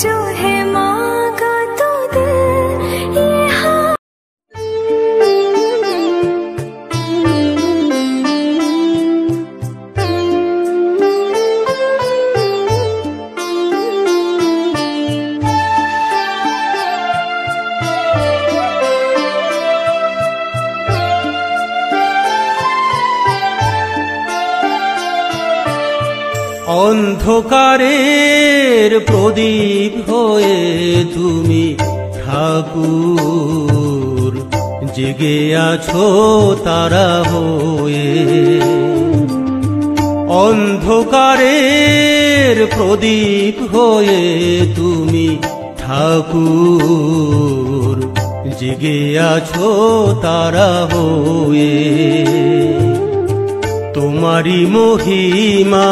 जो है मांगा तो दे ये অন্ধকারের প্রদীপ হয়ে তুমি ঠাকুর জেগে আছো তারা হয়ে। অন্ধকারের প্রদীপ হয়ে তুমি ঠাকুর জেগে আছো তারা হয়ে। তোমারি মহিমা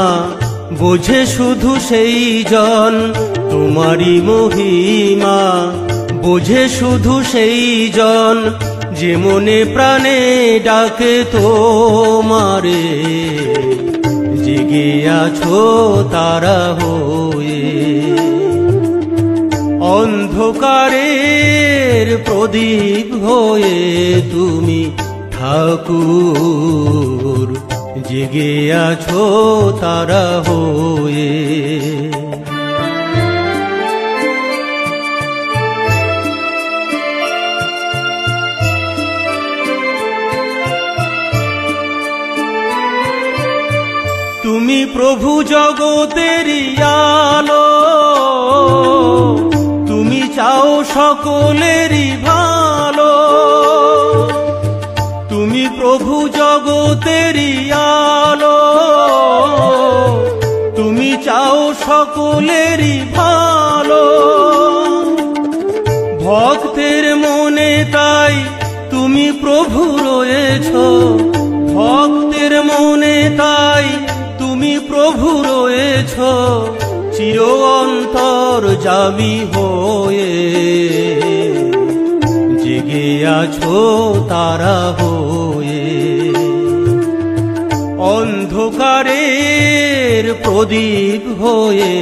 বোঝে শুধু সেই জন, তোমারি মহিমা বোঝে শুধু সেই জন, যে মনে প্রাণে ডাকে তোমারে জেগে আছো তারা হয়ে। অন্ধকারের প্রদীপ হয়ে তুমি ঠাকুর জেগে আছো তারা হয়ে। তুমি প্রভু জগতেরই আলো, তুমি চাও সকলেরই ভালো। তুমি প্রভু জগতেরই আলো, তুমি চাও সকলেরই ভালো। ভক্তের মনে তাই তুমি প্রভু রয়েছো, ভক্তের মনে তাই তুমি প্রভু রয়েছো, চির অন্তর্যামী হয়ে জেগে আছো তারা হয়ে। অন্ধকারের প্রদীপ হয়ে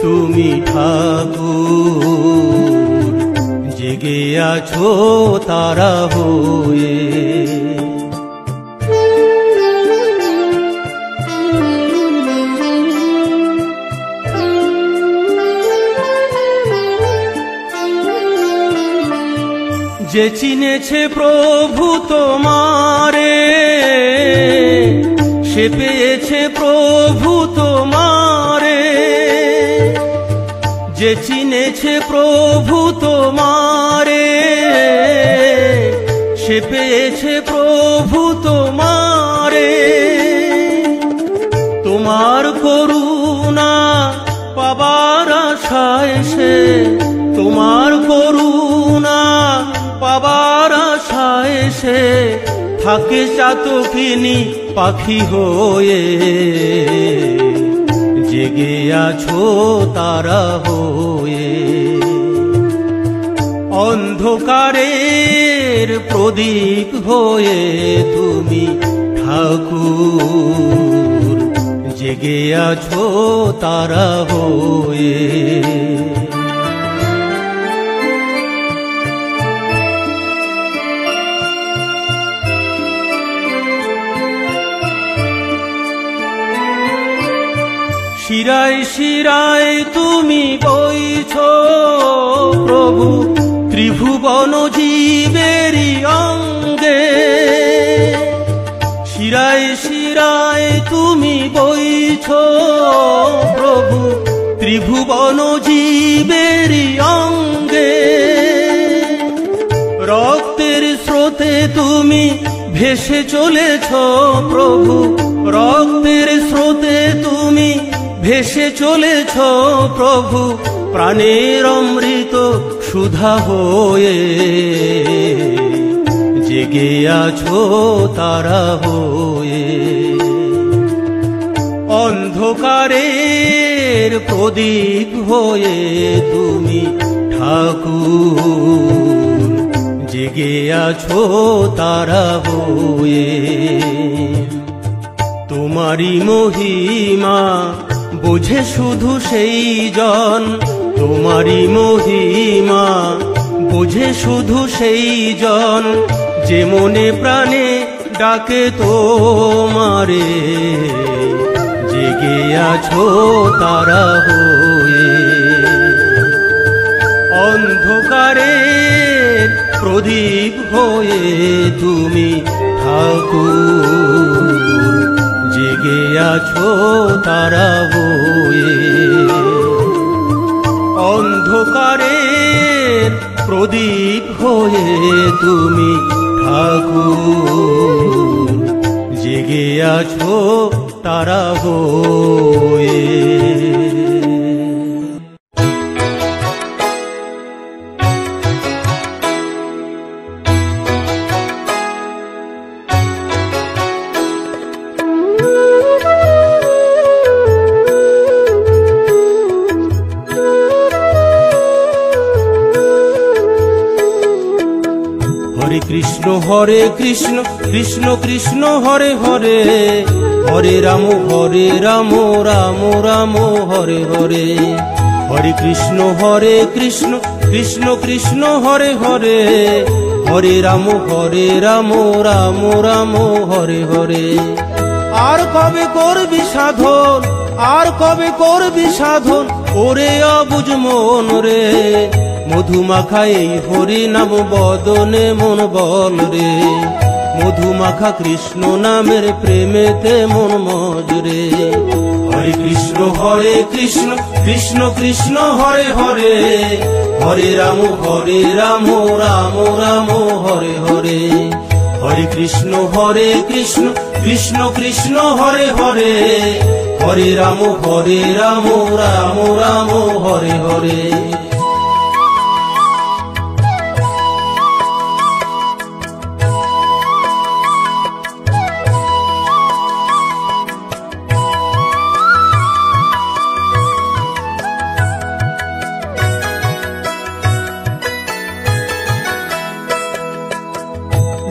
তুমি ঠাকুর জেগে আছো তারা হয়ে। যে চিনেছে প্রভু তোমারে, সে পেয়েছে প্রভু তোমারে। যে চিনেছে প্রভু তোমারে, সে পেয়েছে প্রভু তোমারে। তোমার করুণা পাবার আশায় সে, তোমার করুণা পাবার আশায় সে থাকে চাতকিনী পাখি হয়ে জেগে আছো তারা হয়ে। অন্ধকারের প্রদীপ হয়ে তুমি ঠাকুর জেগে আছো তারা হয়ে। শিরায় শিরায় তুমি বইছো প্রভু ত্রিভুবন জীবেরই অঙ্গে। শিরায় শিরায় তুমি বইছো প্রভু ত্রিভুবন জীবেরই অঙ্গে। রক্তের স্রোতে তুমি ভেসে চলেছ প্রভু, রক্তের স্রোতে তুমি ভেসে চলেছ প্রভু, প্রাণের অমৃত সুধা হয়ে জেগে আছো তারা হয়ে। অন্ধকারের প্রদীপ হয়ে তুমি ঠাকুর জেগে আছো তারা হয়ে। তোমারি মহিমা বোঝে শুধু সেই জন তোমারই মহিমা, বোঝে শুধু সেই জন যে মনে প্রাণে ডাকে তোমারে, জেগে আছো তারা হয়ে। অন্ধকারের প্রদীপ হয়ে তুমি ঠাকুর, জেগে আছো তারা হয়ে। অন্ধকারের প্রদীপ হয়ে তুমি ঠাকুর, জেগে আছো তারা হয়ে। হরে কৃষ্ণ কৃষ্ণ কৃষ্ণ হরে হরে, হরে রাম রাম রাম হরে হরে। হরে কৃষ্ণ কৃষ্ণ কৃষ্ণ হরে হরে, হরে রাম রাম রাম হরে হরে। আর কবে করবি সাধন, আর কবে করবি সাধন, ওরে অবুঝ মন রে। মধুমাখা এই হরি নাম বদনে মন বল রে, মধুমাখা কৃষ্ণ নামের প্রেমেতে মন মজরে। হরে কৃষ্ণ কৃষ্ণ কৃষ্ণ হরে হরে, হরে রাম রাম রাম হরে হরে। হরে কৃষ্ণ কৃষ্ণ কৃষ্ণ হরে হরে, হরে রাম রাম রাম হরে হরে।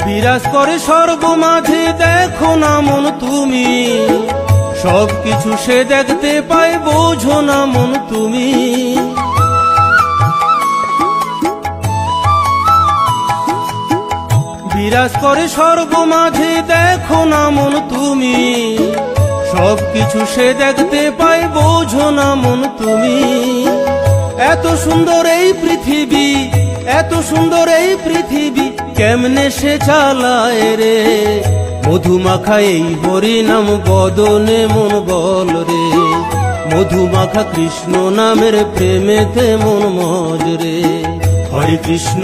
বিরাজ করে সর্বমাঝে দেখো না মন তুমি, সবকিছু সে দেখতে পায় বোঝো না মন তুমি। বিরাজ করে সর্বমাঝে দেখো না মন তুমি, সবকিছু সে দেখতে পায় বোঝো না মন তুমি। এত সুন্দর এই পৃথিবী, এত সুন্দর এই পৃথিবী, কেমনে সে চালায় রে। মধুমাখা এই হরি নাম বদনে মন বল রে, মধুমাখা কৃষ্ণ নামের প্রেমেতে মন মজরে। হরে কৃষ্ণ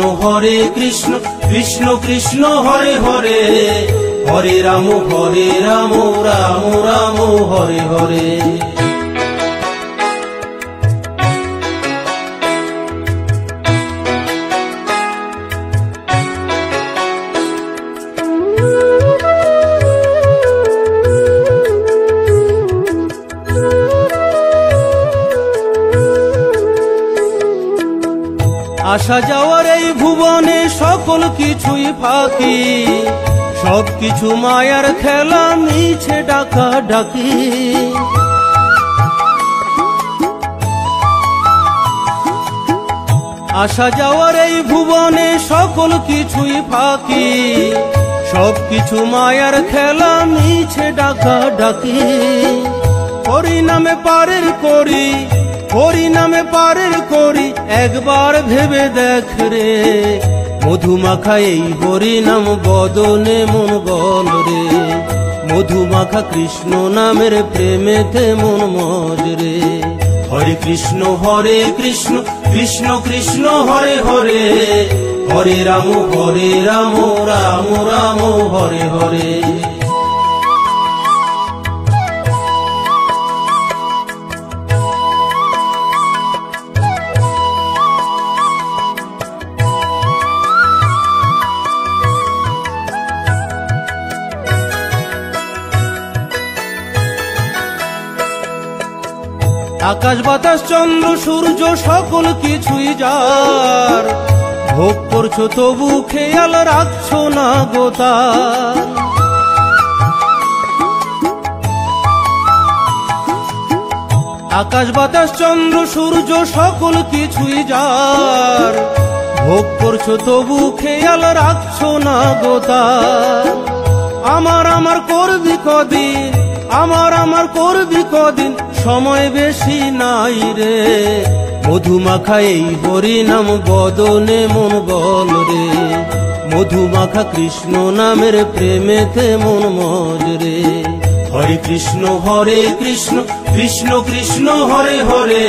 কৃষ্ণ কৃষ্ণ হরে হরে, হরে রাম রাম রাম হরে হরে। আসা যাওয়ার এই ভুবনে সকল কিছুই ফাঁকি, সবকিছু মায়ার খেলা মিছে ডাকা ডাকি। আসা যাওয়ার এই ভুবনে সকল কিছুই ফাঁকি, সবকিছু মায়ার খেলা মিছে ডাকা ডাকি। হরি নামে পারের করি, হরি নামে পারের করি, একবার ভেবে দেখ রে। মধুমাখা এই হরি নাম বদনে মন বল রে, মধুমাখা কৃষ্ণ নামের প্রেমেতে মন মজরে। হরে কৃষ্ণ কৃষ্ণ কৃষ্ণ হরে হরে, হরে রাম রাম রাম হরে হরে। আকাশ বাতাস চন্দ্র সূর্য সকল কিছুই যার, ভোগ করছো তবু খেয়াল রাখছো না গো তার। আকাশ বাতাস চন্দ্র সূর্য সকল কিছুই যার, ভোগ করছো তবু খেয়াল রাখছো না গো তার। আমার করবি কদিন, আমার করবি কদিন, সময় বেশি নাই রে। মধুমাখা এই হরিনাম বদনে মন বল রে, মধুমাখা কৃষ্ণ নামের প্রেমেতে মন মজ রে। হরে কৃষ্ণ কৃষ্ণ কৃষ্ণ হরে হরে,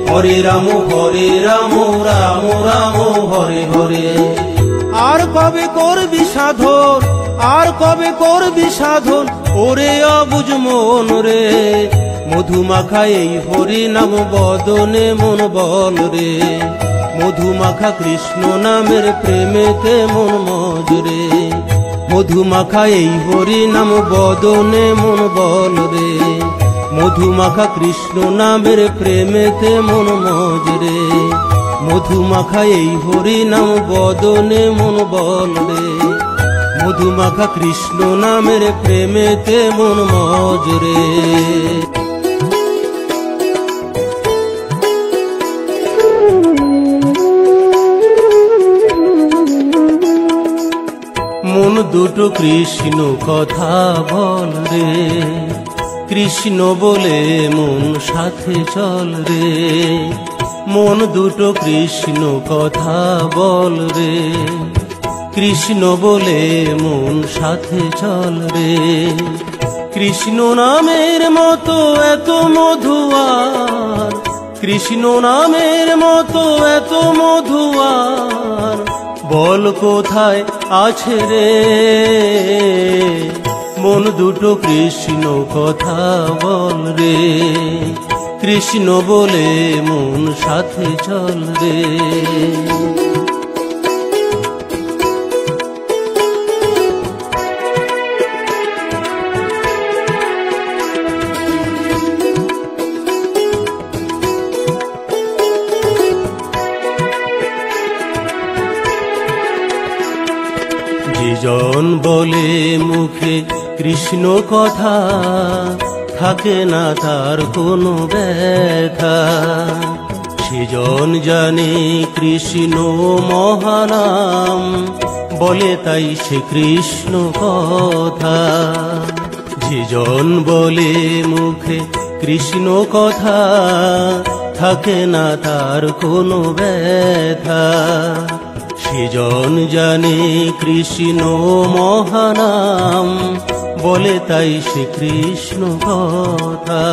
হরে রাম রাম রাম হরে হরে। আর কবে করবি সাধন, আর কবে করবি সাধন, ওরে অবুঝ মন রে। মধুমাখা এই হরিনাম বদনে মন বল রে, মধুমাখা কৃষ্ণ নামের প্রেমেতে মন মজ রে। মধুমাখা এই হরিনাম বদনে মন বল রে, মধুমাখা কৃষ্ণ নামের প্রেমেতে মন মজ রে। মধুমাখা এই হরিনাম বদনে মন বল রে, মধুমাখা কৃষ্ণ নামের প্রেমেতে মন মজ রে। মন দুটো কৃষ্ণ কথা বল রে, কৃষ্ণ বলে মন সাথে চল রে। মন দুটো কৃষ্ণ কথা বল রে, কৃষ্ণ বলে মন সাথে চল রে। কৃষ্ণ নামের মতো এত মধুয়ার, কৃষ্ণ নামের মতো এত মধুয়ার, বল কোথায় আছে রে। মন দুটো কৃষ্ণ কথা বল রে, কৃষ্ণ বলে মন সাথে চল রে। যেজন বলে মুখে কৃষ্ণ কথা, থাকে না তার কোনো ব্যথা। সেজন জানে কৃষ্ণ মহানাম, বলে তাই সে কৃষ্ণ কথা। যেজন বলে মুখে কৃষ্ণ কথা, থাকে না তার কোনো ব্যথা। সেজন জানে কৃষ্ণ মহানাম, বলে তাই সে কৃষ্ণ কথা।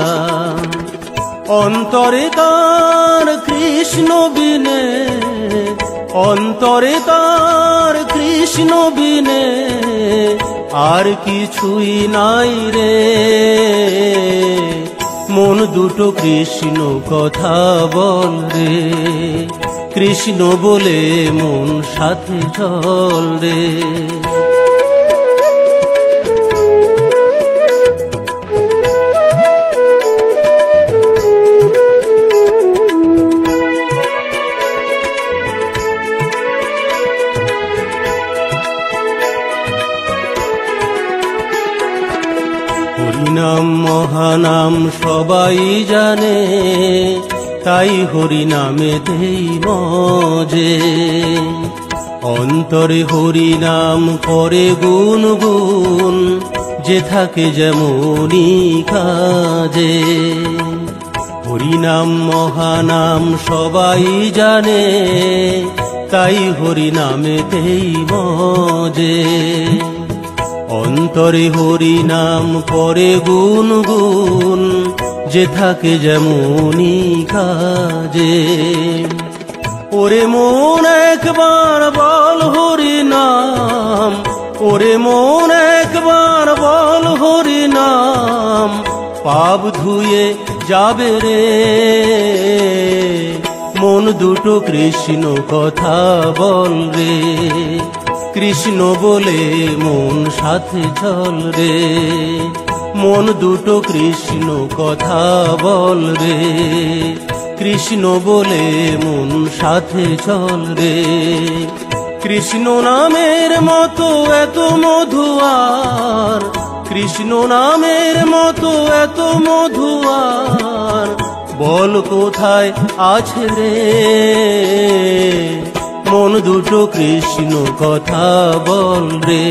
অন্তরে তার কৃষ্ণ বিনে, অন্তরে তার কৃষ্ণ বিনে, আর কিছুই নাই রে। মন দুটো কৃষ্ণ কথা বল রে, কৃষ্ণ বলে মন সাথে চল রে। হরিনাম মহানাম সবাই জানে, তাই হরিনামেতেই মজে। অন্তরে হরিনাম করে গুনগুন, যে থাকে যেমনি কাজে। হরিনাম মহানাম সবাই জানে, তাই হরিনামেতেই মজে। অন্তরে হরিনাম করে গুনগুন, যে থাকে যেমনি কাজে। ওরে মন একবার বল হরিনাম, ওরে মন একবার বল হরিনাম, পাপ ধুয়ে যাবে রে। মন দুটো কৃষ্ণ কথা বল রে, কৃষ্ণ বলে মন সাথে চল রে। মন দুটো কৃষ্ণ কথা বল রে, কৃষ্ণ বলে মন সাথে চল রে। কৃষ্ণ নামের মতো এত মধুয়ার, কৃষ্ণ নামের মতো এত মধুয়ার, বল কোথায় আছে রে মন দুটো কৃষ্ণ কথা বল রে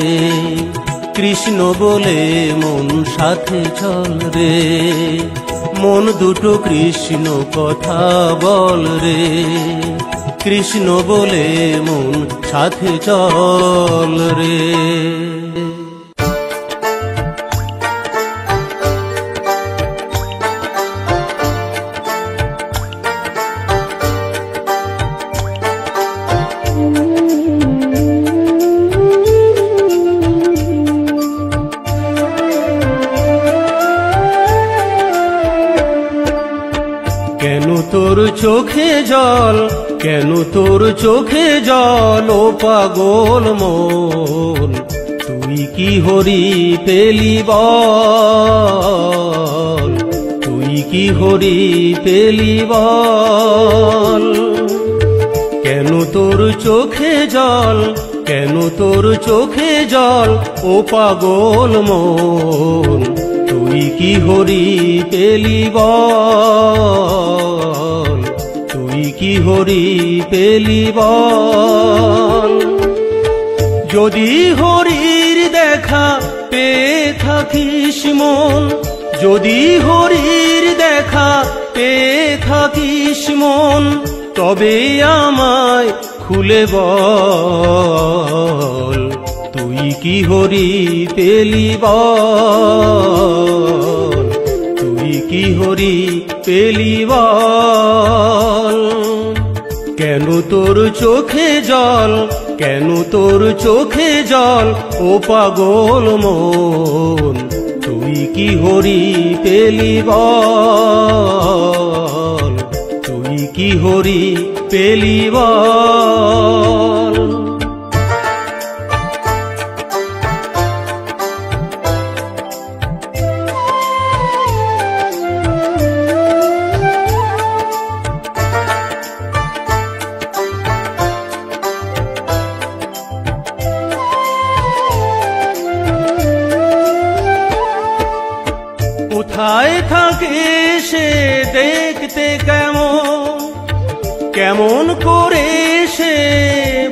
কৃষ্ণ বলে মন সাথে চল রে মন দুটো কৃষ্ণ কথা বল রে কৃষ্ণ বলে মন সাথে চল রে কেন তোর চোখে জল কেন তোর চোখে জল ও পাগল মন তুই কি হরি পেলি বল তুই কি হরি পেলি বল কেন তোর চোখে জল কেন তোর চোখে জল ও পাগল মন তুই কি হরি পেলি বল তুই কি হরি পেলি বল যদি হরির দেখা পেয়ে থাকিস মন যদি হরির দেখা পেয়ে থাকিস মন তবে আমায় খুলে বল তুই কি হরি পেলি বল তুই কি হরি পেলি বল কেন তোর চোখে জল কেন তোর চোখে জল ও পাগল মন তুই কি হরি পেলি বল তুই কি হরি পেলি বল কোথায় থাকে সে দেখতে কেমন কেমন করে সে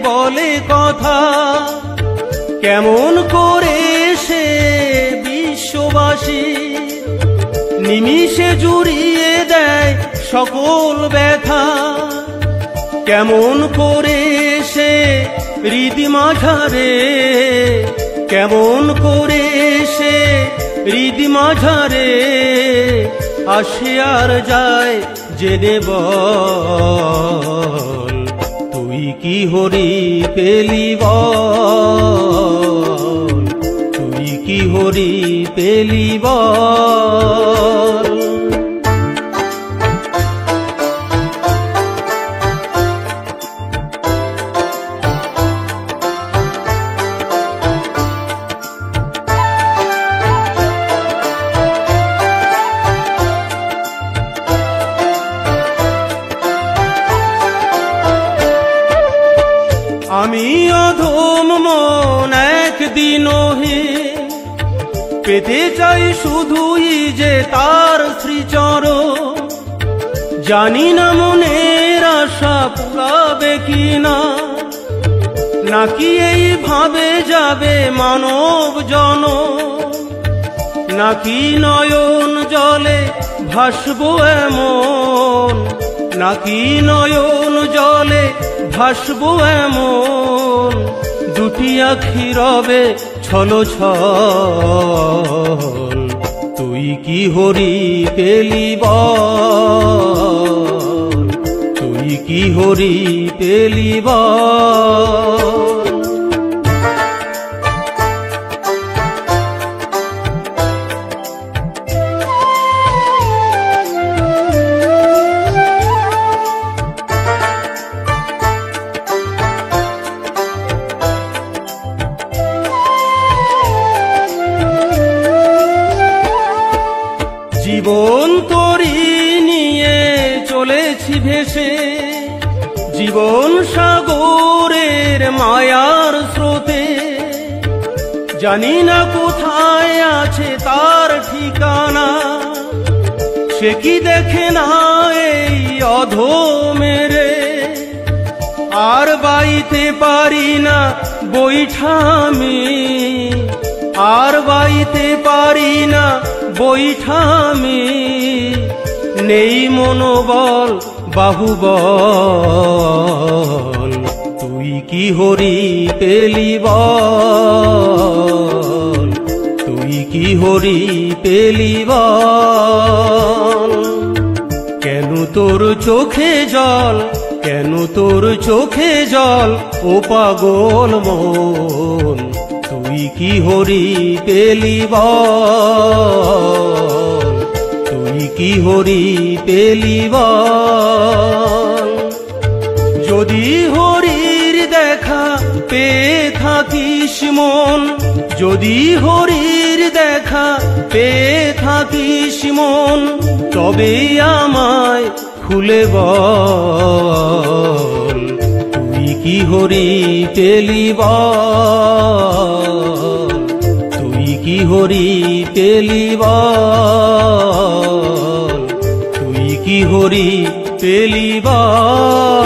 বলে কথা কেমন করে সে বিশ্ববাসী নিমিষে জুড়িয়ে দেয় সকল ব্যথা কেমন করে সে হৃদি মাঝারে কেমন করে সে হৃদি মাঝারে আসে আর যায় জেনে বল তুই কি হরি পেলি বল তুই কি হরি পেলি বল আমি অধম মন একদিন হে পেতে চাই শুধুই যে তার শ্রীচরণ জানি না মনের আশা পুরাবে কিনা নাকি এইভাবে যাবে মানব জনম নাকি নয়ন জলে ভাসবো এমন নাকি নয়ন জলে ভাসবো এমন দুটি আখি রবে ছলো ছল তুই কি হরি পেলি বল তুই কি হরি পেলি বল জীবন তরি নিয়ে চলেছি ভেসে জীবন সাগরের মায়ার স্রোতে জানি না কোথায় আছে তার ঠিকানা সে কি দেখে না এই অধমেরে, আর বাইতে পারি না বৈঠামি, আর বাইতে পারি না বৈঠামি, নেই মনোবল বাহুবল, তুই কি হরি পেলি বল, তুই কি হরি পেলি বল। কেন তোর চোখে জল, কেন তোর চোখে জল ও পাগল মন, তুই কি হরি পেলি বল, তুই কি হরি পেলি বল। যদি হরির দেখা পেয়ে থাকিস মন, যদি হরির দেখা পেয়ে থাকিস মন, তবে আমায় খুলে বল, তুই কি হরি পেলি বল, তুই কি হরি পেলি বল, তুই কি হরি পেলি বল।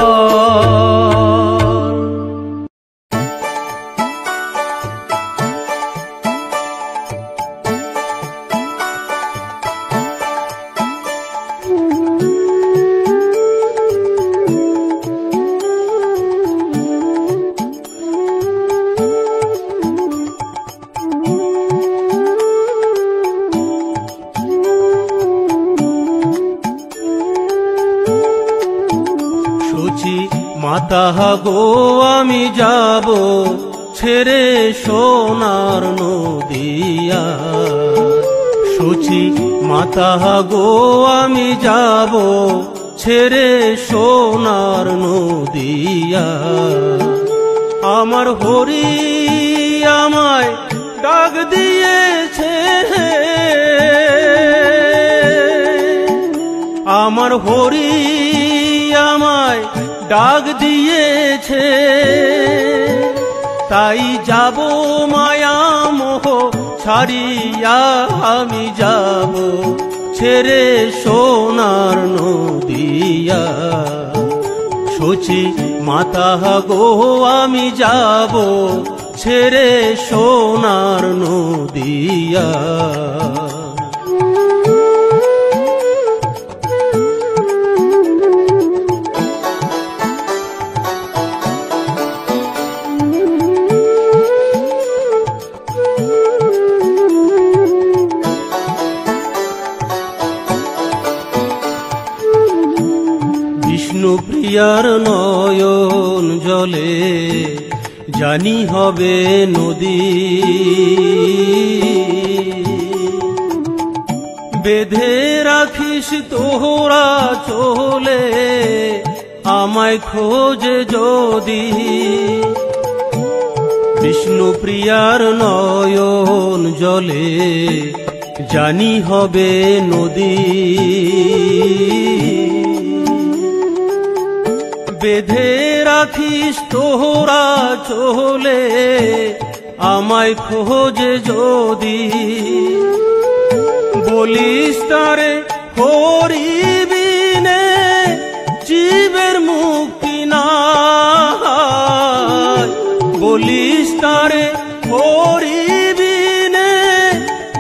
মাতা গো আমি যাব ছেড়ে সোনার নদিয়া, সূচি মাতা গো আমি যাব ছেড়ে সোনার নদিয়া। আমার হরি আমায় ডাক দিয়েছে, আমার হরি আমায় ডাক দিয়েছে, তাই যাব মায়া মোহ ছাড়িয়া, আমি যাব ছেড়ে সোনার নদিয়া। সূচি মাতা গো আমি যাব ছেড়ে সোনার নদিয়া। বিষ্ণুপ্রিয়ার নয়ন জলে জানি হবে নদী, বেঁধে রাখিস তোরা চলে আমায় খোঁজে যদি। বিষ্ণুপ্রিয়ার নয়ন জলে জানি হবে নদী, বেঁধে রাখিস তোরা চলে আমায় খোঁজে যদি। বলিস তারে হরি বিনে জীবের মুক্তি নাই, বলিস তারে হরি বিনে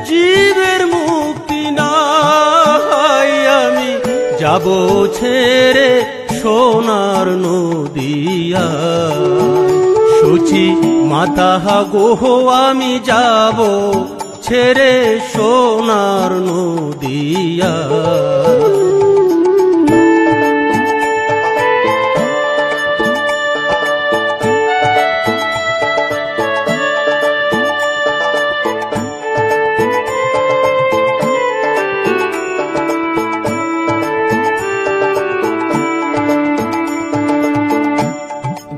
জীবের মুক্তি নাই। আমি যাব ছেড়ে সোনার নদিয়া, সূচি মাতা গো আমি যাব ছেড়ে সোনার নদিয়া।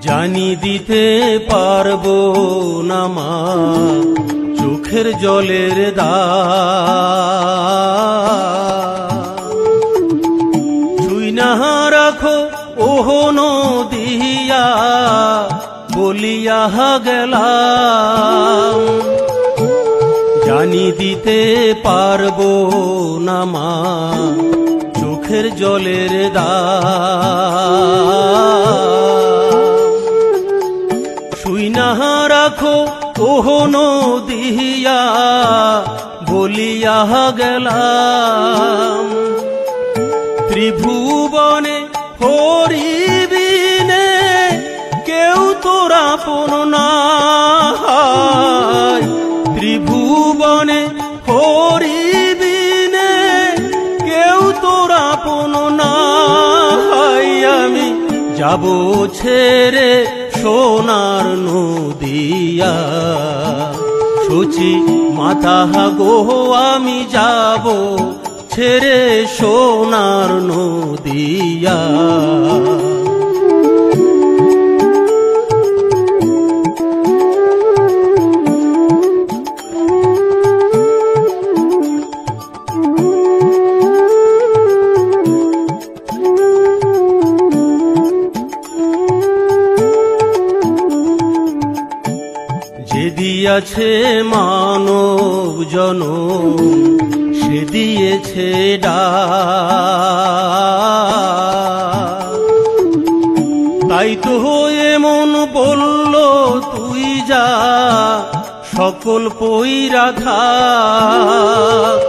জানি দিতে পারবো না মা চোখের জলের ছুঁই না রাখো ওহ নদিয়া বলিয়া গেলাম। জানি দিতে পারবো না মা চোখের জলের দাম। শুই না রাখো ওহ নদিয়া বলিয়া গেলাম, ত্রিভুবনে হরিবিনে কেউ তোরা আপন নাই। ত্রিভুবনে হরিবিনে কেউ তোরা আপন নাই। আমি যাব ছেড়ে সোনার নদিয়া, সূচি মাতা গো আমি যাব ছেড়ে সোনার নদিয়া। যে দিয়াছে মানব জনম সে দিয়েছে ডাক। তাই তো এমন বলল তুই যা সকল পইরা থাক।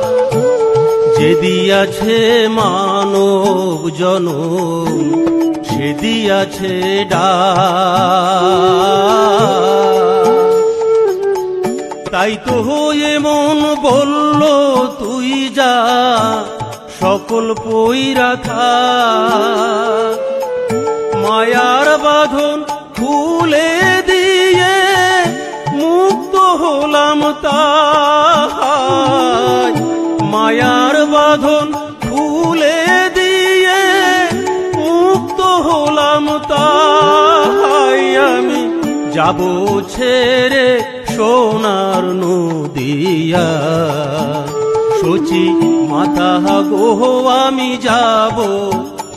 যে দিয়াছে মানব জনম সে দিয়াছে ডাক। তাই তো এমন বলল তুই যা সকল পইরা থাক। মায়ার বাঁধন খুলে দিয়ে মুক্ত হলাম তাই। মায়ার বাঁধন খুলে দিয়ে মুক্ত হলাম তাই। আমি যাব ছেড়ে সোনার নদিয়া, সূচি মাতা গো আমি যাব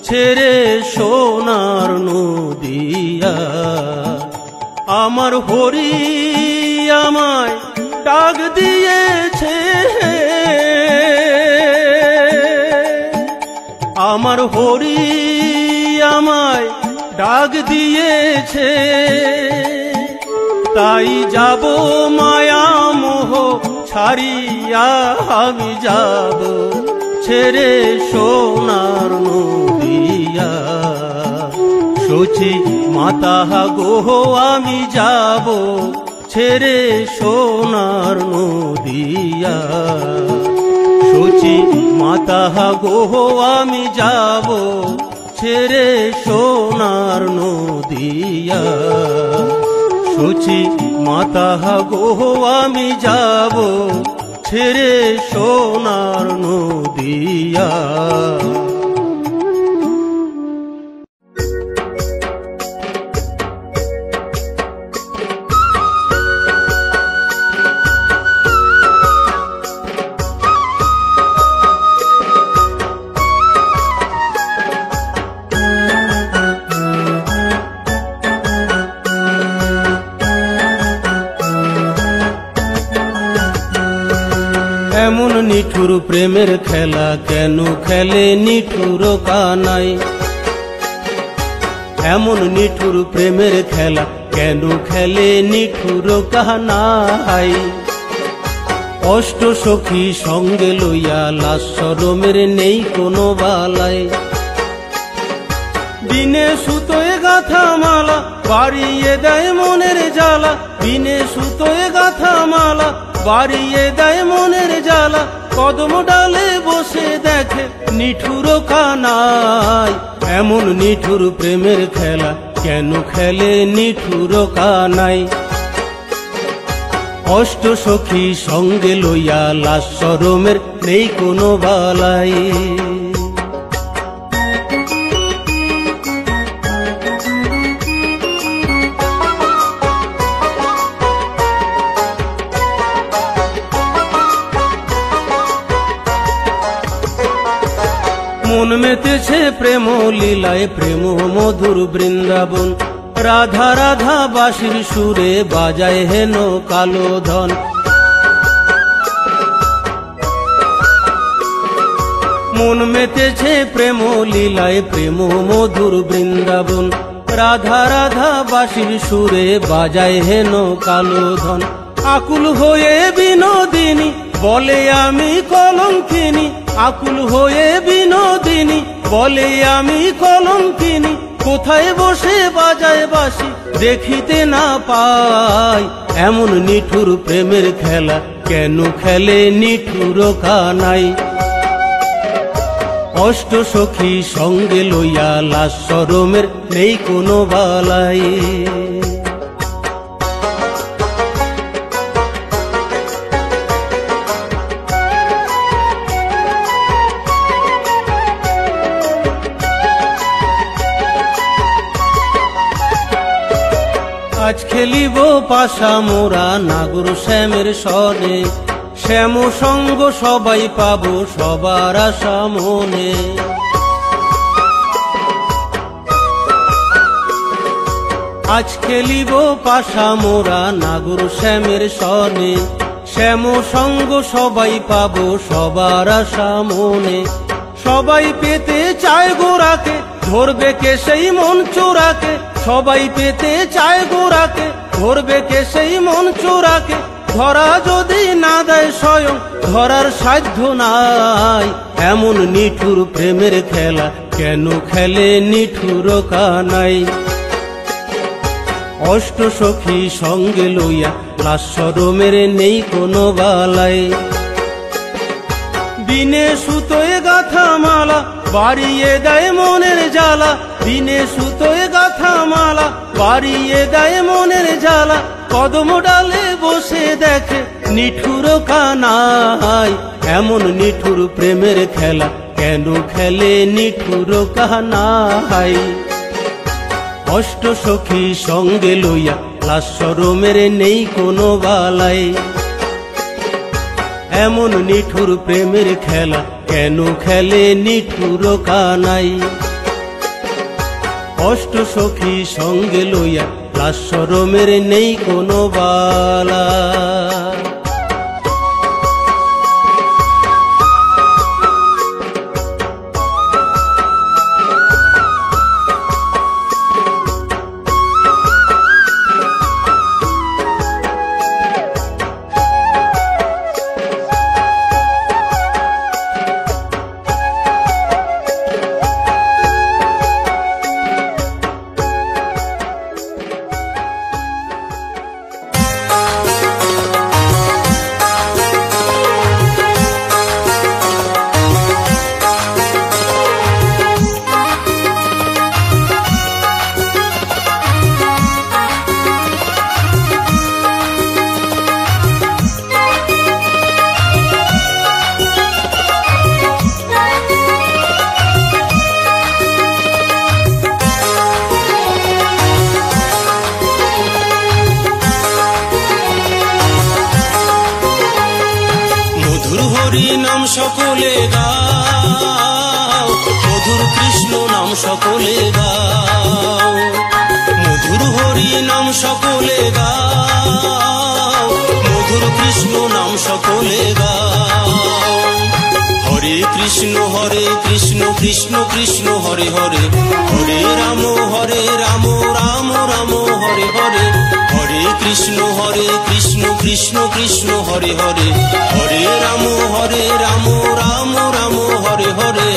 ছেড়ে সোনার নদিয়া। আমার হরি আমায় ডাক দিয়েছে, আমার হরি আমায় ডাক দিয়েছে। তাই যাব মায়া মোহ ছাড়িয়া আমি যাব ছেড়ে সোনার নদিয়া। সূচি মাতা গো আমি যাব ছেড়ে সোনার নদিয়া। সূচি মাতা গো আমি যাব ছেড়ে সোনার নদিয়া। সূচি মাতা গো আমি যাব ছেড়ে সোনার নদিয়া। এমন নিঠুর প্রেমের খেলা কেন খেলে নিঠুর কানাই। এমন নিঠুর প্রেমের খেলা কেন খেলে নিঠুর কানাই। অষ্ট সখী সঙ্গে লইয়া লাশ শরমের নেই কোনো বালাই। বিনে সুতোয় গাথা মালা বাড়িয়ে দেয় মনের জ্বালা। বিনে সুতোয় গাথা মালা বাড়িয়ে দেয় মনের জ্বালা। কদম ডালে বসে দেখে নিঠুর কানাই। এমন নিঠুর প্রেমের খেলা কেন খেলে নিঠুর কানাই। অষ্ট সখী সঙ্গে লইয়া লাশ শরমের নেই কোনো বালাই। মন মেতেছে প্রেম লীলায় প্রেম মধুর বৃন্দাবন। রাধা রাধা বাঁশির সুরে বাজায় হেন কালো ধন। মন মেতেছে প্রেম লীলায়, প্রেম মধুর বৃন্দাবন। রাধা রাধা বাঁশির সুরে বাজায় হেন কালো ধন। আকুল হয়ে বিনোদিনী বলে আমি কলঙ্কিনী, আকুল হয়ে বিনোদিনী বলে আমি কলঙ্কিনী। কোথায় বসে বাজায় বাঁশি দেখিতে না পাই, এমন নিঠুর প্রেমের খেলা কেন খেলে নিঠুর কানাই। অষ্ট সখী সঙ্গে লইয়া লাজ শরমের নেই কোনো বালাই। আজ খেলিব পাশা মোরা নাগর শ্যামের সনে, শ্যাম সঙ্গ সবাই পাবো সবার আশা মনে। আজ খেলিব পাশা মোরা নাগর শ্যামের সনে, শ্যাম সঙ্গ সবাই পাবো সবার আশা মনে। সবাই পেতে চায় গোরাকে, ধরবে কে সেই মন চোরাকে। সবাই পেতে চায় গোরাকে, ধরবে কে সেই মন চোরাকে। ধরা যদি না দেয় স্বয়ং, ধরার সাধ্য নাই, এমন নিঠুর প্রেমের খেলা কেন খেলে নিঠুর কানাই। অষ্ট সখী সঙ্গে লইয়া লাজ শরমের নেই কোনো বালাই। বিনে সুতোয় গাথা মালা বাড়িয়ে দেয় মনের জ্বালা, বিনে সুতোয় গাথা মালা বাড়িয়ে দেয় মনের জ্বালা। কদম ডালে বসে দেখে নিঠুর কানাই, এমন নিঠুর প্রেমের খেলা কেন খেলে নিঠুর কানাই। অষ্ট সখী সঙ্গে লইয়া লাজ শরমের নেই কোনো বালাই, এমন নিঠুর প্রেমের খেলা কেন খেলে নিঠুর কানাই। অষ্ট সখী সঙ্গে লইয়া লাজ শরমের নেই কোনো বালা। হরি নাম সকলে গাও, মধুর কৃষ্ণ নাম সকলে গাও। মধুর হরি নাম সকলে গাও, মধুর কৃষ্ণ নাম সকলে গাও। হরে কৃষ্ণ কৃষ্ণ কৃষ্ণ হরে হরে, হরে রাম রাম রাম হরে হরে। হরে কৃষ্ণ কৃষ্ণ কৃষ্ণ হরে হরে, হরে রাম রাম রাম হরে হরে।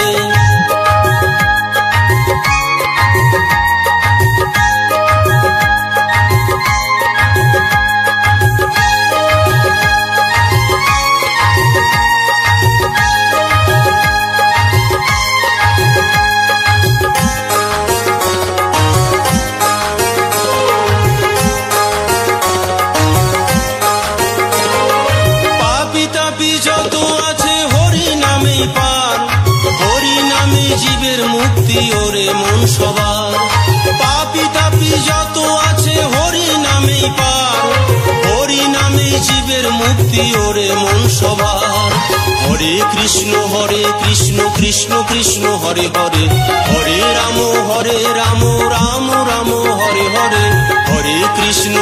যত আছে হরি নামেই পার, হরি নামে জীবের মুক্তি ওরে মন সবার। পাপি তাপি যত আছে হরি নামেই পার, হরি নামে জীবের মুক্তি ওরে মন সবার। হরে কৃষ্ণ কৃষ্ণ কৃষ্ণ হরে হরে, হরে রাম রাম রাম হরে হরে। হরে কৃষ্ণ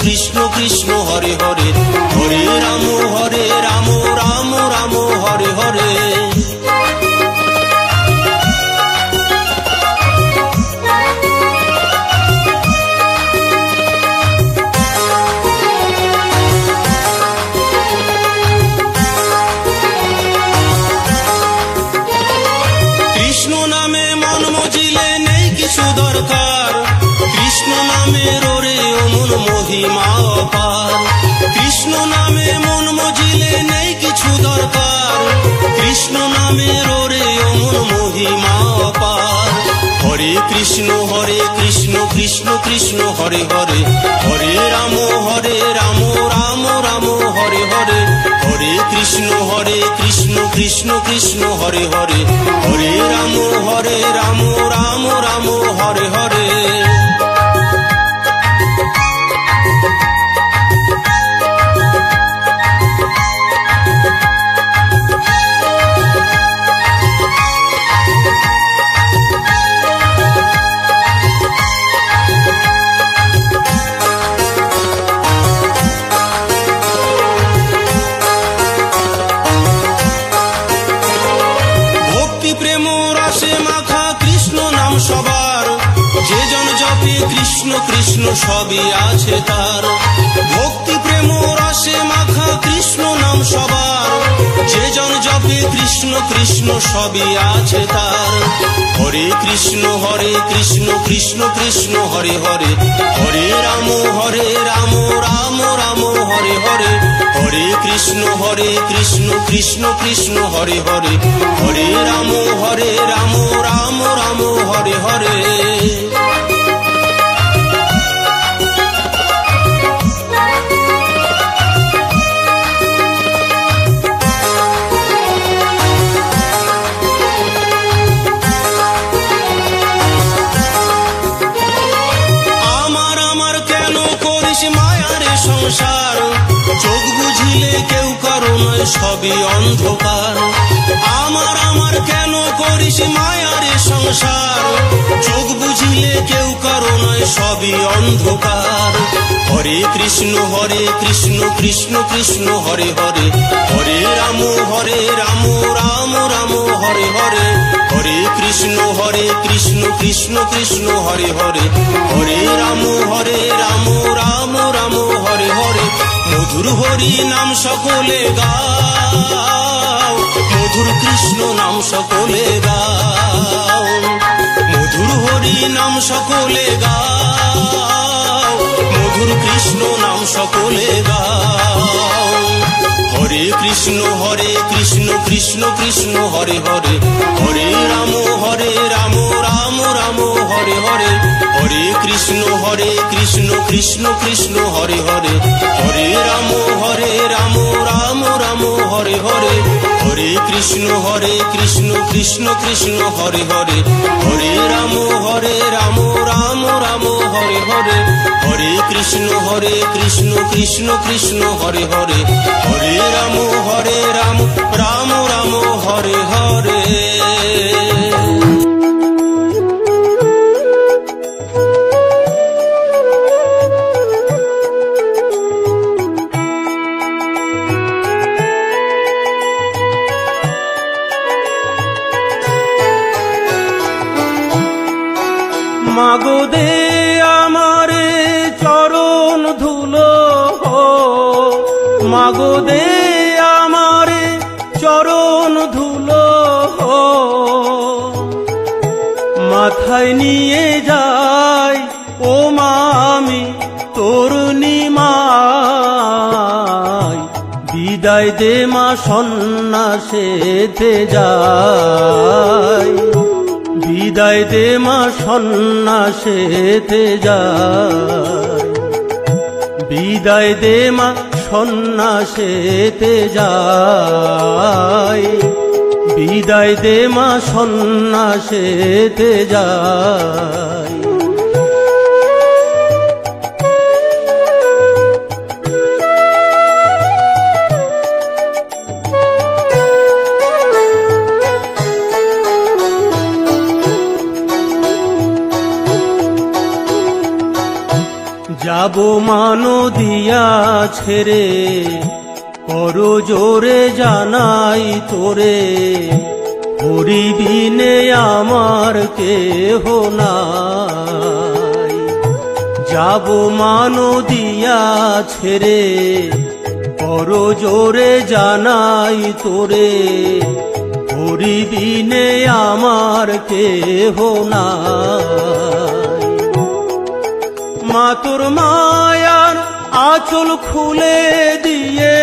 কৃষ্ণ কৃষ্ণ হরে হরে, হরে রাম রাম রাম হরে হরে। কিছু দরকার, কৃষ্ণ নামের ওরে মন মহিমা অপার। কৃষ্ণ নামে মন মজিলে নেই কিছু দরকার, কৃষ্ণ নামের ওরে মন মহিমা অপার। হরে কৃষ্ণ কৃষ্ণ কৃষ্ণ হরে হরে, হরে রাম রাম রাম হরে হরে। হরে কৃষ্ণ কৃষ্ণ কৃষ্ণ হরে হরে, হরে রাম রাম রাম হরে হরে। সবার যে জন জপে কৃষ্ণ কৃষ্ণ সবই আছে তার। ভক্তি প্রেম রসে মাখা কৃষ্ণ নাম সবার, যে জন জপে কৃষ্ণ কৃষ্ণ সবই আছে তার। হরে কৃষ্ণ কৃষ্ণ কৃষ্ণ হরে হরে, হরে রাম রাম রাম হরে হরে। হরে কৃষ্ণ কৃষ্ণ কৃষ্ণ হরে হরে, হরে রাম রাম রাম হরে হরে। আমার কেন করিস মায়ারে সংসার, চোখ বুঝিলে কেউ কারো নয় সবই অন্ধকার। আমার কেন করিস মায়ারে সংসার, চোখ বুঝিলে কেউ কারো নয় সবই অন্ধকার। হরে কৃষ্ণ কৃষ্ণ কৃষ্ণ হরে হরে, হরে রাম রাম রাম হরে হরে। হরে কৃষ্ণ কৃষ্ণ কৃষ্ণ হরে হরে, হরে রাম রাম রাম হরে হরে। মধুর হরি নাম সকলে গাও, মধুর কৃষ্ণ নাম সকলে গাও। মধুর হরি নাম সকলে গাও, মধুর কৃষ্ণ নাম সকলে গাও। হরে কৃষ্ণ কৃষ্ণ কৃষ্ণ হরে হরে, হরে রাম রাম রাম হরে হরে। হরে কৃষ্ণ কৃষ্ণ কৃষ্ণ হরে হরে, হরে রাম রাম রাম হরে হরে। হরে কৃষ্ণ কৃষ্ণ কৃষ্ণ হরে হরে, হরে রাম রাম রাম হরে হরে। হরে কৃষ্ণ কৃষ্ণ কৃষ্ণ হরে হরে, হরে রাম রাম রাম হরে হরে। মাগো দে আমারে চরণ ধুলো, মাগো দে আমারে চরণ ধুলো। মাথায় নিয়ে যাই ও মামি তোর নিমাই, বিদায় দে মা সন্ন্যাসেতে যাই, বিদায় দে মা সন্ন্যাসেতে যাই, বিদায় দে মা সন্ন্যাসেতে যাই, বিদায় দে মা সন্ন্যাসেতে যাই। যাব মানো দিয়া ছেড়ে, কর জোরে জানাই তোরে, হরি বিনে আমার কেহ নাই। যাব মানো দিয়া ছেড়ে, কর জোরে জানাই তোরে, হরি বিনে আমার কেহ নাই। তোর মায়ার আঁচল খুলে দিয়ে,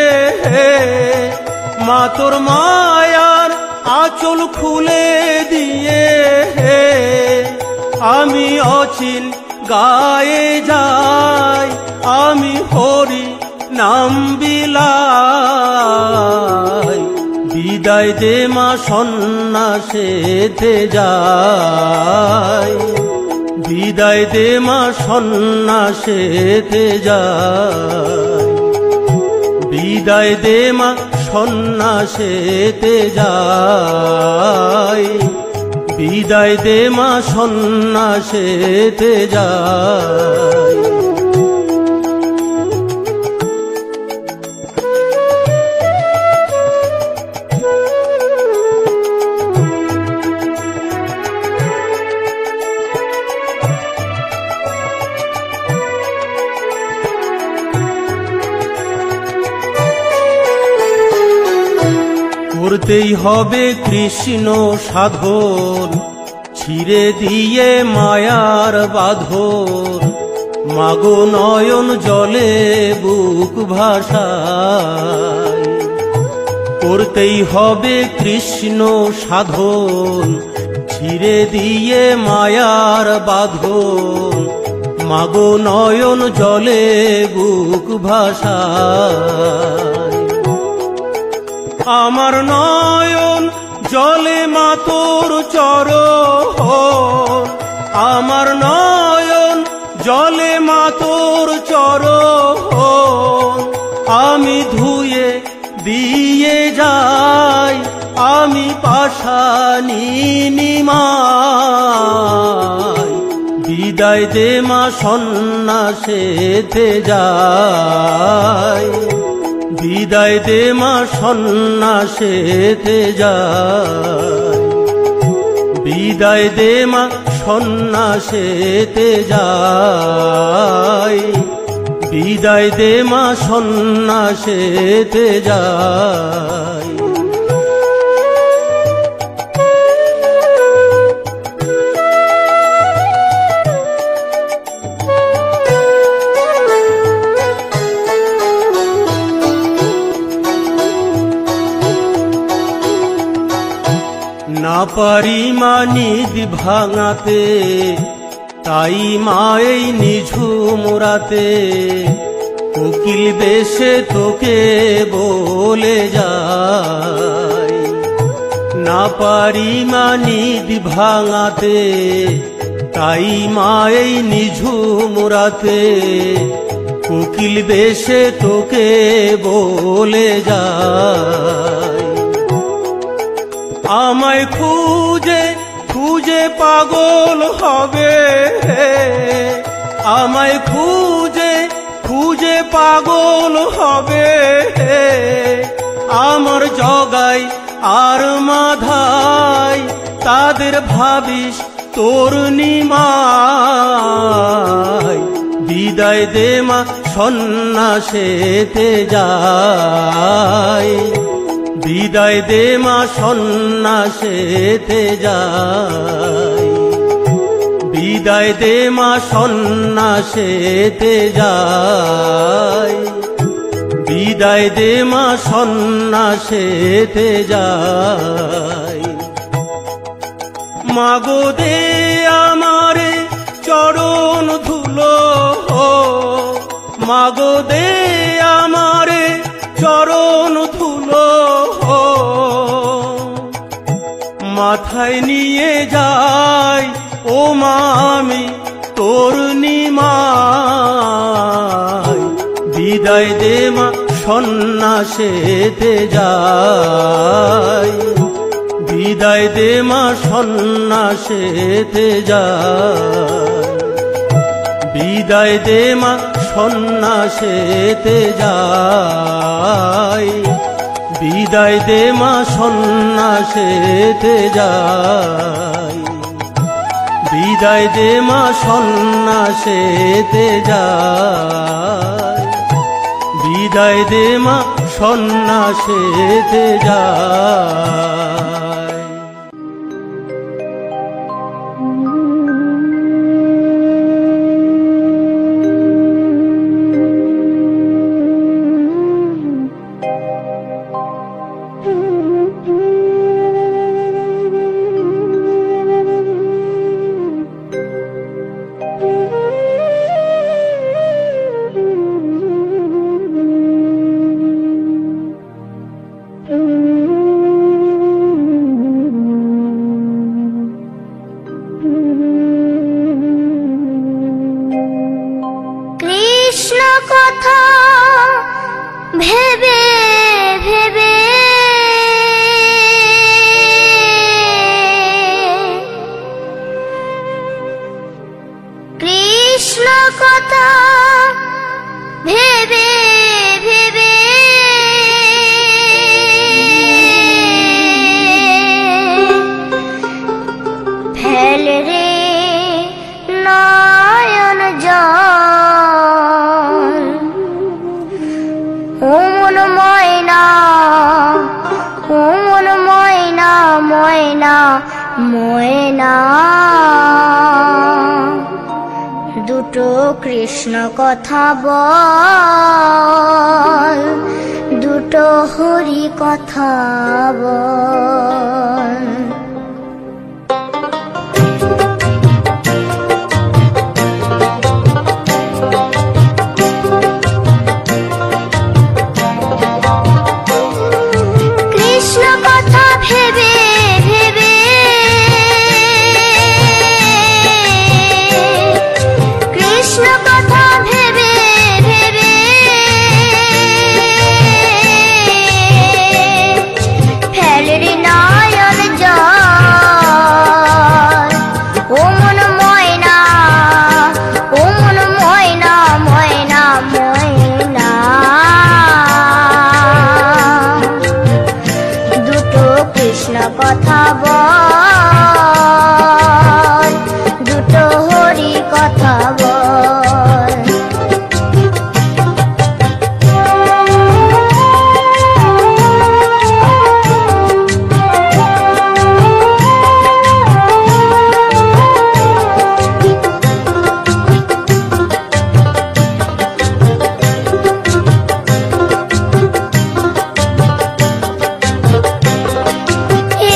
মা তোর মায়ার আঁচল খুলে দিয়ে, আমি অচিন গায়ে যাই, আমি হরি নাম বিলায়। বিদায় দে মা সন্ন্যাসেতে যাই, বিদায় দে মা সন্ন্যাসেতে যাই, বিদায় দে মা সন্ন্যাসেতে যাই, বিদায় দে মা সন্ন্যাসেতে যাই। করতেই হবে কৃষ্ণ সাধন, ছিঁড়ে দিয়ে মায়ার বাঁধন, মাগো নয়ন জলে বুক ভাসায়। করতেই হবে কৃষ্ণ সাধন, ছিঁড়ে দিয়ে মায়ার বাঁধন, মাগো নয়ন জলে বুক ভাসায়। আমার নয়ন জলে মা তোর চরণ, আমার নয়ন জলে মা তোর চরণ, আমি ধুয়ে দিয়ে যাই, আমি পাশানি নিমাই। বিদায় দে মা সন্ন্যাসেতে যাই, বিদায় দে মা সন্ন্যাসেতে যাই, বিদায় দে মা সন্ন্যাসেতে যাই, বিদায় দে মা সন্ন্যাসেতে যাই। না পারি মা নিদ ভাঙাতে, তাই মা এই নিঝুম রাতে কোকিল বেশে তোকে বলে যাই। না পারি মা নিদ ভাঙাতে, তাই মা এই নিঝুম রাতে কোকিল বেশে তোকে বলে যাই। আমায় খুঁজে খুঁজে পাগল হবে, আমায় খুঁজে খুঁজে পাগল হবে, আমার জগাই আর মাধাই তাদের ভাবিস তোর নিমাই। বিদায় দে মা সন্ন্যাসেতে যাই, বিদায় দে মা সন্ন্যাসেতে যাই, বিদায় দে মা সন্ন্যাসেতে যাই, বিদায় দে মা সন্ন্যাসেতে যাই। মাগো দে আমারে চরণ ধুলো, মাগো দে আমারে চরণ ধুলো, মাথায় নিয়ে যাই ও মা আমি তোর নিমাই। বিদায় দে মা সন্ন্যাসেতে যাই, বিদায় দে মা সন্ন্যাসেতে যাই, বিদায় দে মা সন্ন্যাসেতে যাই, বিদায় দে মা সন্ন্যাসেতে যাই, বিদায় দে মা সন্ন্যাসেতে যাই, বিদায় দে মা সন্ন্যাসেতে যাই। ভেবে ভেবে কৃষ্ণ কথা ভেবে ভেবে ফেল রে নয়ন জল ও মন ময়না, ও মন ময়না, ময়না ময়না। দুটো কৃষ্ণ কথা বল, দুটো হরি কথা বল। কৃষ্ণ কথা ভেবে ভেবে কৃষ্ণ কথা ভেবে ভেবে ফেল রে নয়ন জল ও মন ময়না, ও মন ময়না, ময়না ময়না। দুটো কৃষ্ণ কথা বল, দুটো হরি কথা বল।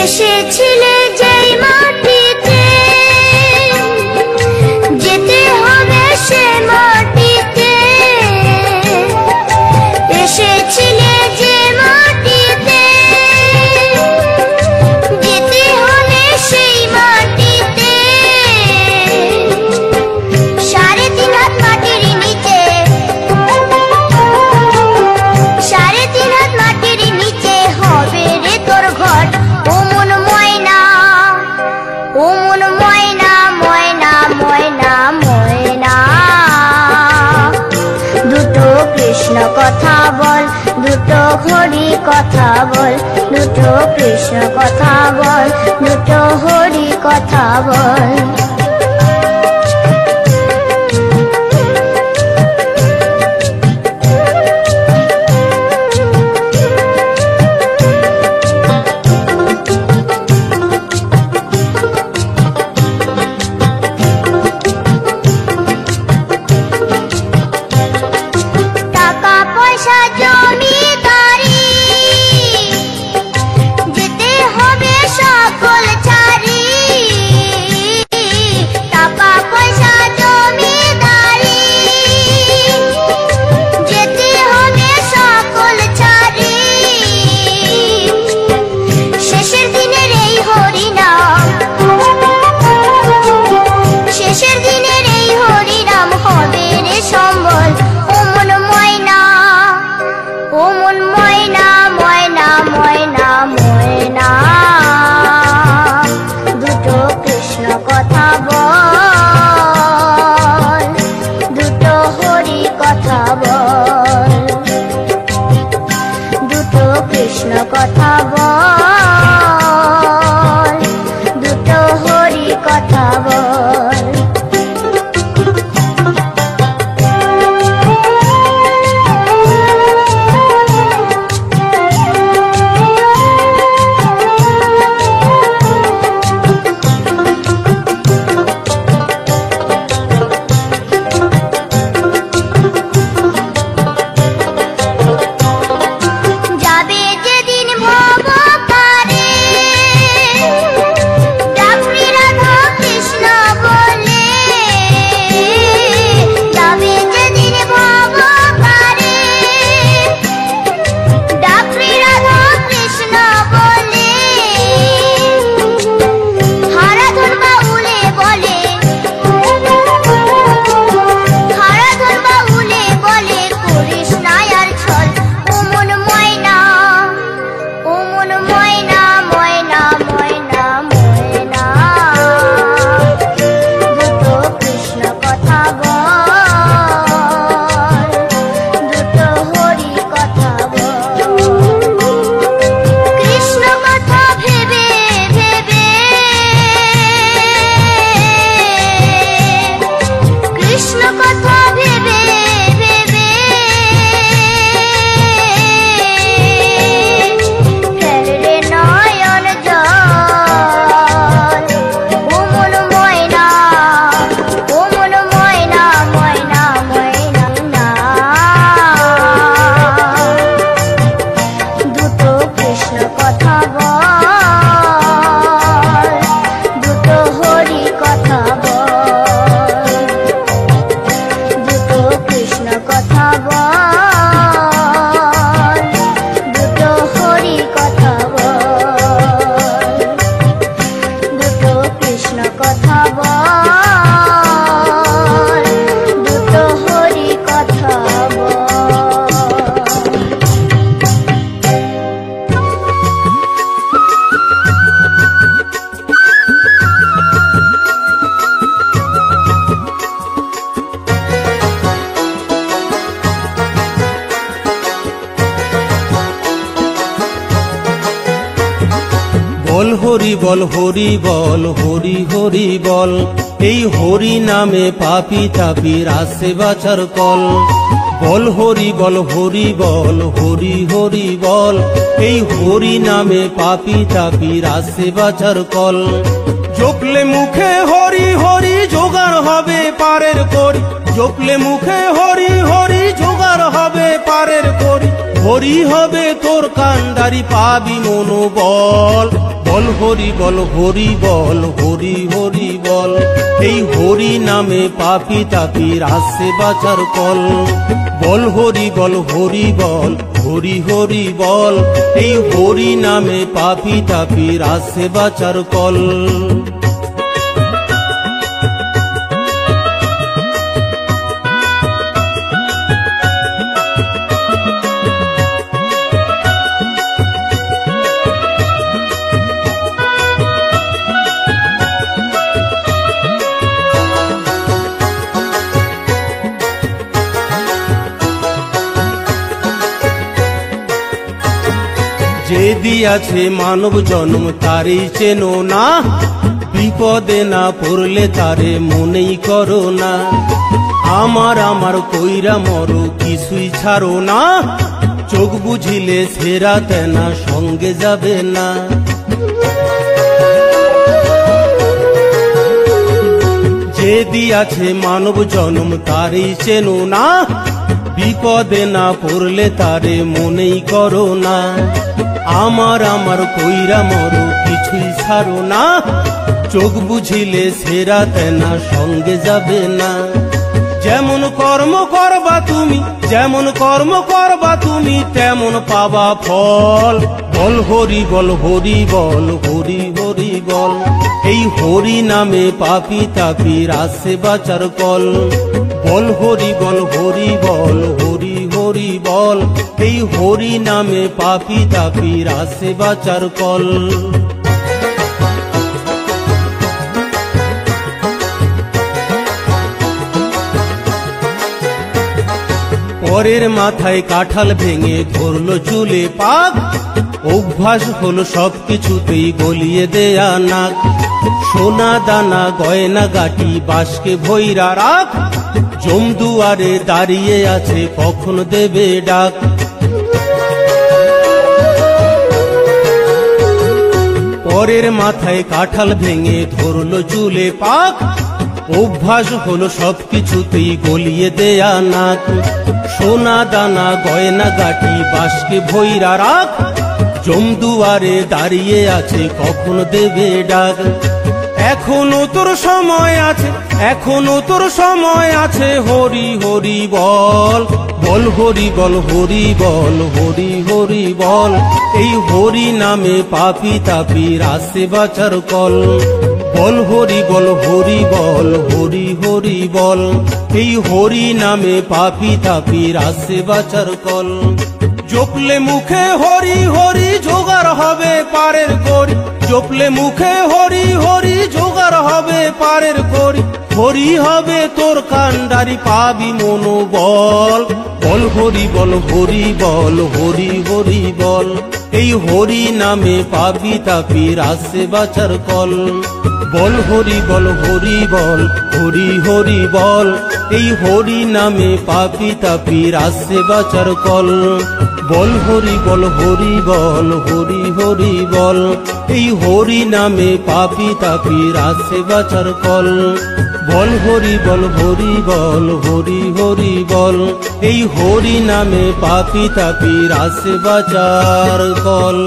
এসেছিলে যেই মাটিতে যেতে হবে সে মাটিতে, এসেছিলে যে মাটিতে যেতে হলে সেই মাটিতে। 3.5 হাত মাটির নিচে, 3.5 হাত মাটির নিচে হবে রে তোর ঘর। ও মন ময়না, ও মন ময়না, ময়না ময়না ময়না। দুটো কৃষ্ণ কথা বল, দুটো হরি কথা বল, দুটো কৃষ্ণ কথা বল, দুটো হরি কথা বল। টাকা পয়সা জমিদারি যেতে হবে সকল ছাড়ি, হরি বল হরি বল হরি হরি বল, এই হরি নামে পাপি তাপির আসে বাঁচার কল। বল হরি বল হরি বল হরি হরি বল, এই হরি নামে পাপি তাপির আসে বাঁচার কল। জপলে মুখে হরি হরি জোগাড় হবে পারের করি, জপলে মুখে হরি হরি জোগাড় হবে পারের করি। হরি হবে তোর কান্ডারি পাবি মনোবল। বল হরি বল হরি বল হরি হরি বল, এই হরি নামে পাপি তাপির আসে বাঁচার কল। বল হরি বল হরি বল হরি হরি বল, এই হরি নামে পাপি তাপির আসে বাঁচার কল। যে দিয়াছে মানব জন্ম তারই চেনো না, বিপদে না পড়লে তারে মনেই করো না। আমার আমার কইরা মরো কিছুই ছাড়ো না, চোখ বুঝিলে সেরা তেনা সঙ্গে যাবে না। যে দিয়াছে মানব জন্ম তারই চেনো না, বিপদে না পড়লে তারে মনেই করো না। আমার আমার কইরা মরো কিছুই ছাড়ো না, চোখ বুঝিলে সেরা তেনা সঙ্গে যাবে না। যেমন কর্ম করবা তুমি, যেমন কর্ম করবা তুমি, তেমন পাবা ফল। বল হরি বল হরি বল হরি হরি বল, এই হরি নামে পাপি তাপির আসে বাঁচার কল। বল হরি বল হরি বল হরি হরি বল, এই হরি নামে পাপি তাপির আসে বাঁচার কল। পরের মাথায় কাঁঠাল ভেঙে ধরলো চুলে পাক, অভ্যাস হলো সবকিছুতেই গলিয়ে দেয়া নাক। সোনা দানা গয়না গাটি বাঁশকে ভৈরা রাখ, জমদুয়ারে দাঁড়িয়ে আছে কখন দেবে ডাক। পরের মাথায় কাঁঠাল ভেঙে ধরলো চুলে পাক, অভ্যাস হলো সবকিছুতেই গলিয়ে দেয়া নাক। সোনা দানা গয়না গাটি বাঁশকে ভৈরা রাখ, জমদুয়ারে দাঁড়িয়ে আছে কখন দেবে ডাক। এখনো তোর সময় আছে, এখনো তোর সময় আছে, হরি হরি বল। বল হরি বল হরি বল হরি হরি বল, এই হরি নামে পাপি তাপির আসে বাঁচার কল। বল হরি বল হরি বল হরি হরি বল, এই হরি নামে পাপি তাপির আসে বাঁচার কল। জপলে মুখে হরি হরি জোগাড় হবে পারের করি, জপলে মুখে হরি হরি জোগাড় হবে পারের করি। হরি হবে তোর কান্ডারি পাবি মনোবল। বল হরি বল হরি বল হরি হরি বল, এই হরি নামে পাপি তাপির আসে বাঁচার কল। বল হরি বল হরি বল হরি হরি বল, এই হরি নামে পাপি তাপির আসে বাঁচার কল। বল হরি বল হরি বল হরি হরি বল, এই হরি নামে পাপি তাপির আসে বাঁচার কল। বল হরি বল হরি বল হরি হরি বল, এই হরি নামে পাপি তাপির আসে বাঁচার কল।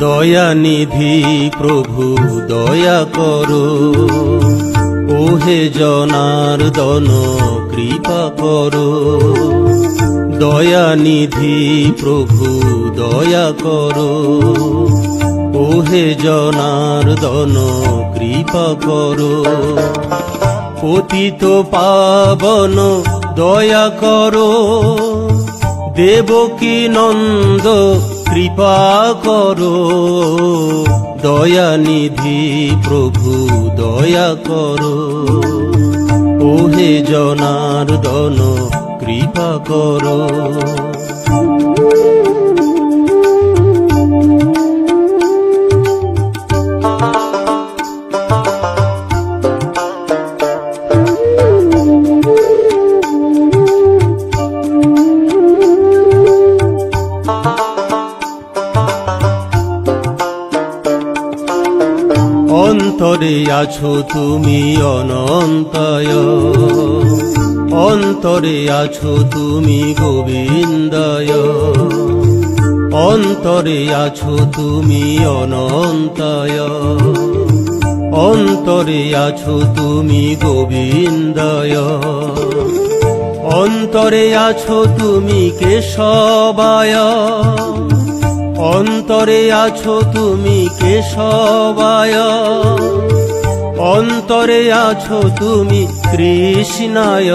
দয়ানিধি প্রভু দয়া করো, ওহে জনার্দন কৃপা করো। দয়ানিধি প্রভু দয়া করো, ওহে জনার্দন কৃপা করো। পতিত পাবন দয়া করো, দেবকী নন্দ কৃপা করো। দয়ানিধি প্রভু দয়া করো, ওহে জনার্দন কৃপা করো। অন্তরে আছো তুমি অনন্তয়, অন্তরে আছো তুমি গোবিন্দয়, অন্তরে আছো তুমি অনন্তয়, অন্তরে আছো তুমি গোবিন্দয়, অন্তরে আছো তুমি কেশবায়, অন্তরে আছো তুমি কেশবায়, অন্তরে আছো তুমি কৃষ্ণায়।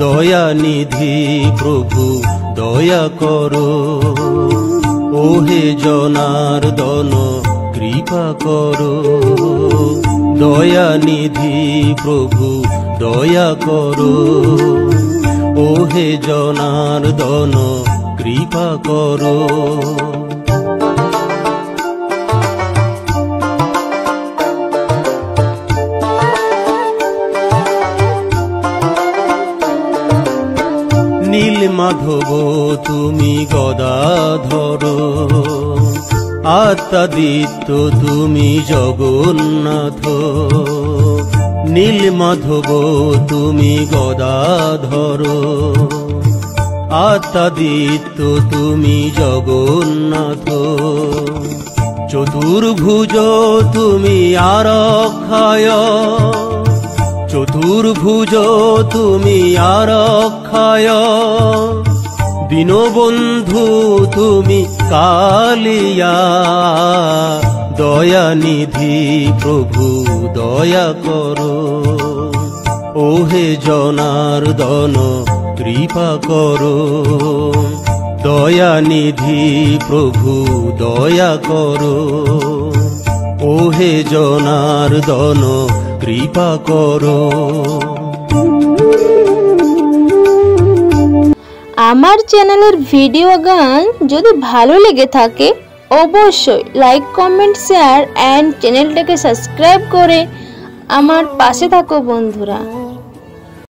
দয়ানিধি প্রভু দয়া করো, ওহে জনার্দন কৃপা করো। দয়ানিধি প্রভু দয়া করো, ওহে জনার্দন কৃপা করো। নীল মাধব তুমি গদাধর, আত্মাদিত্য তুমি জগন্নাথ। নীল মাধব তুমি গদাধর, আত্মাদিত্য তুমি জগন্নাথ। চতুর্ভুজ তুমি আরক্ষায়, চতুর্ভুজ তুমি আরক্ষায়। দীনবন্ধু তুমি কালিয়া, দয়ানিধি প্রভু দয়া করো, ওহে জনার্দন কৃপা করো। দয়ানিধি প্রভু দয়া করো, ওহে জনার্দন কৃপা করো। আমার চ্যানেলের ভিডিও গান যদি ভালো লেগে থাকে অবশ্যই লাইক, কমেন্ট, শেয়ার এন্ড চ্যানেলটাকে সাবস্ক্রাইব করে আমার পাশে থাকো বন্ধুরা।